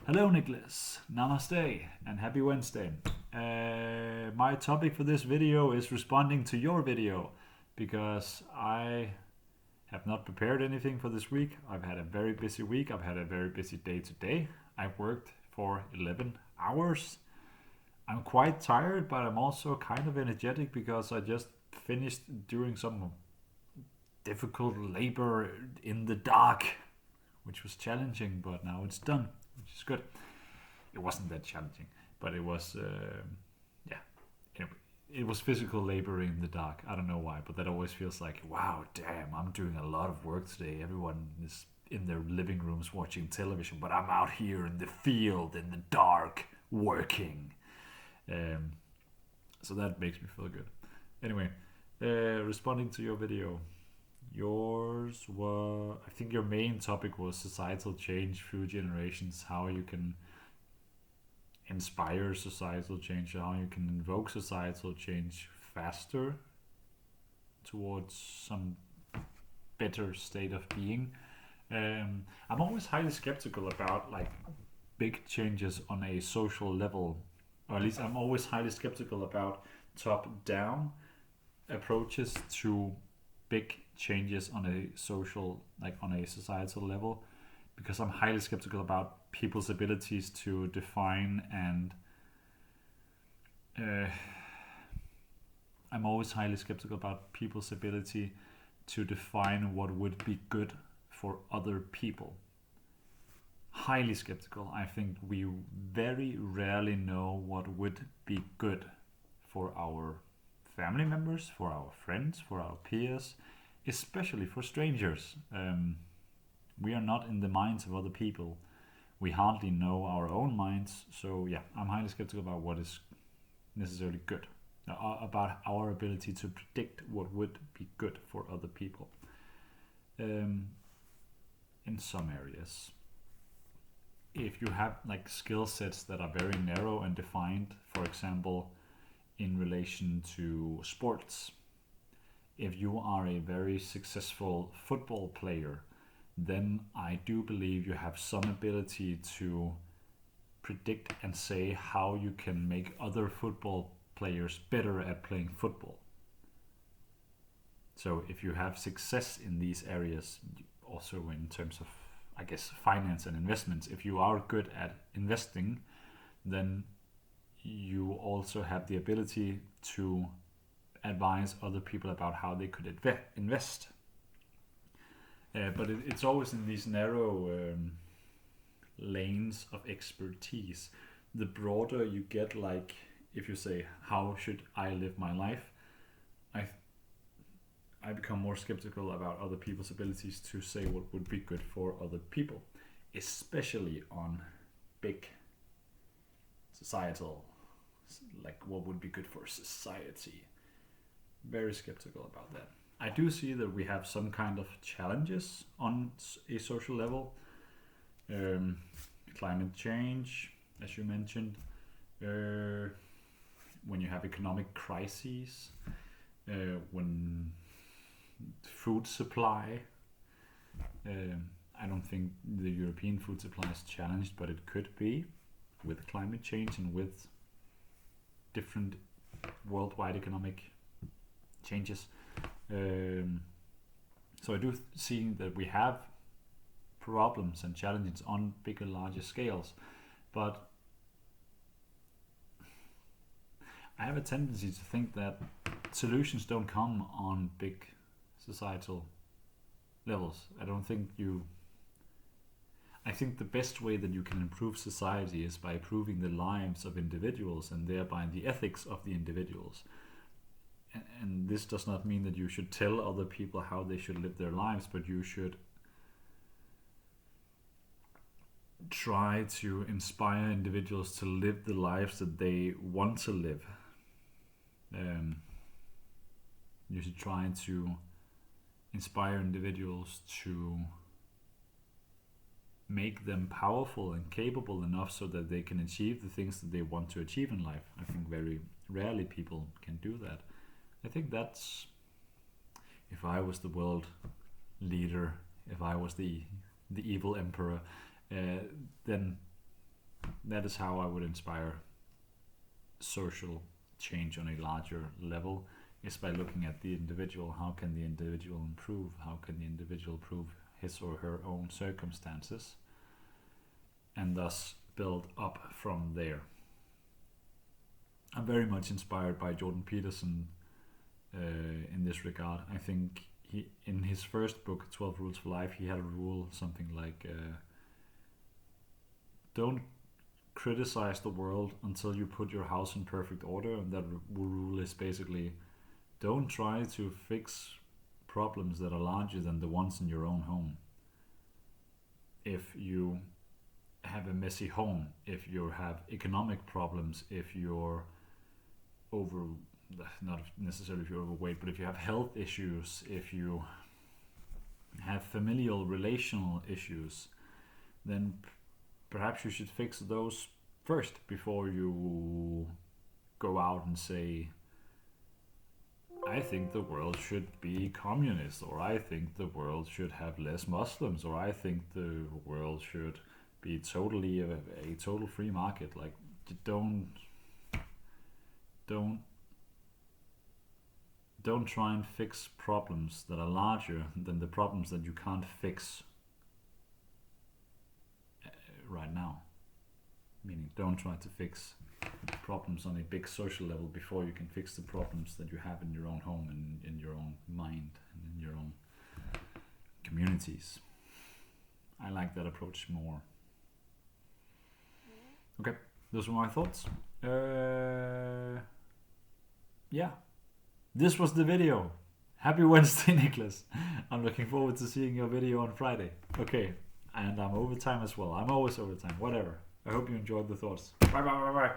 Hello, Nicholas. Namaste and happy Wednesday. My topic for this video is responding to your video because I have not prepared anything for this week. I've had a very busy week. I've had a very busy day today. I've worked for 11 hours. I'm quite tired, but I'm also kind of energetic because I just finished doing some difficult labor in the dark, which was challenging, but now it's done, which is good. It wasn't that challenging, but it was, yeah. Anyway, it was physical labor in the dark. I don't know why, but that always feels like, wow, damn, I'm doing a lot of work today. Everyone is in their living rooms watching television, but I'm out here in the field in the dark working. Um, so that makes me feel good. Anyway, responding to your video, yours was, I think your main topic was societal change through generations, how you can inspire societal change, how you can invoke societal change faster towards some better state of being. I'm always highly skeptical about like big changes on a social level, or at least I'm always highly skeptical about top-down approaches to big changes on a social, like on a societal level, because I'm highly skeptical about people's abilities to define and I'm always highly skeptical about people's ability to define what would be good for other people. Highly skeptical. I think we very rarely know what would be good for our family members, for our friends, for our peers, especially for strangers. We are not in the minds of other people. We hardly know our own minds. So yeah, I'm highly skeptical about what is necessarily good, about our ability to predict what would be good for other people. In some areas, if you have like skill sets that are very narrow and defined, for example, in relation to sports, if you are a very successful football player, then I do believe you have some ability to predict and say how you can make other football players better at playing football. So if you have success in these areas, also in terms of, I guess, finance and investments, if you are good at investing, then you also have the ability to advise other people about how they could invest. But it's always in these narrow lanes of expertise. The broader you get, like if you say, how should I live my life? I become more skeptical about other people's abilities to say what would be good for other people, especially on big societal, like what would be good for society. Very skeptical about that. I do see that we have some kind of challenges on a social level. Climate change, as you mentioned, when you have economic crises, when food supply. I don't think the European food supply is challenged, but it could be with climate change and with different worldwide economic changes. So I do see that we have problems and challenges on bigger, larger scales, but I have a tendency to think that solutions don't come on big societal levels. I think the best way that you can improve society is by improving the lives of individuals and thereby the ethics of the individuals. And this does not mean that you should tell other people how they should live their lives, but you should try to inspire individuals to live the lives that they want to live. You should try to inspire individuals to make them powerful and capable enough so that they can achieve the things that they want to achieve in life. I think very rarely people can do that. I think that's, if I was the world leader, if I was the evil emperor, then that is how I would inspire social change on a larger level, is by looking at the individual. How can the individual improve? How can the individual improve his or her own circumstances? And thus build up from there. I'm very much inspired by Jordan Peterson in this regard. I think he, in his first book, 12 Rules for Life, he had a rule, something like, don't criticize the world until you put your house in perfect order. And that rule is basically, don't try to fix problems that are larger than the ones in your own home. If you have a messy home, if you have economic problems, if you're not necessarily if you're overweight, but if you have health issues, if you have familial relational issues, then perhaps you should fix those first before you go out and say, I think the world should be communist, or I think the world should have less Muslims, or I think the world should be totally a total free market. Like, don't try and fix problems that are larger than the problems that you can't fix right now. Meaning, don't try to fix problems on a big social level before you can fix the problems that you have in your own home and in your own mind and in your own communities. I like that approach more. Okay, those were my thoughts. Yeah, this was the video. Happy Wednesday, Nicholas. I'm looking forward to seeing your video on Friday. Okay, and I'm overtime as well. I'm always overtime, whatever. I hope you enjoyed the thoughts. Bye bye bye bye.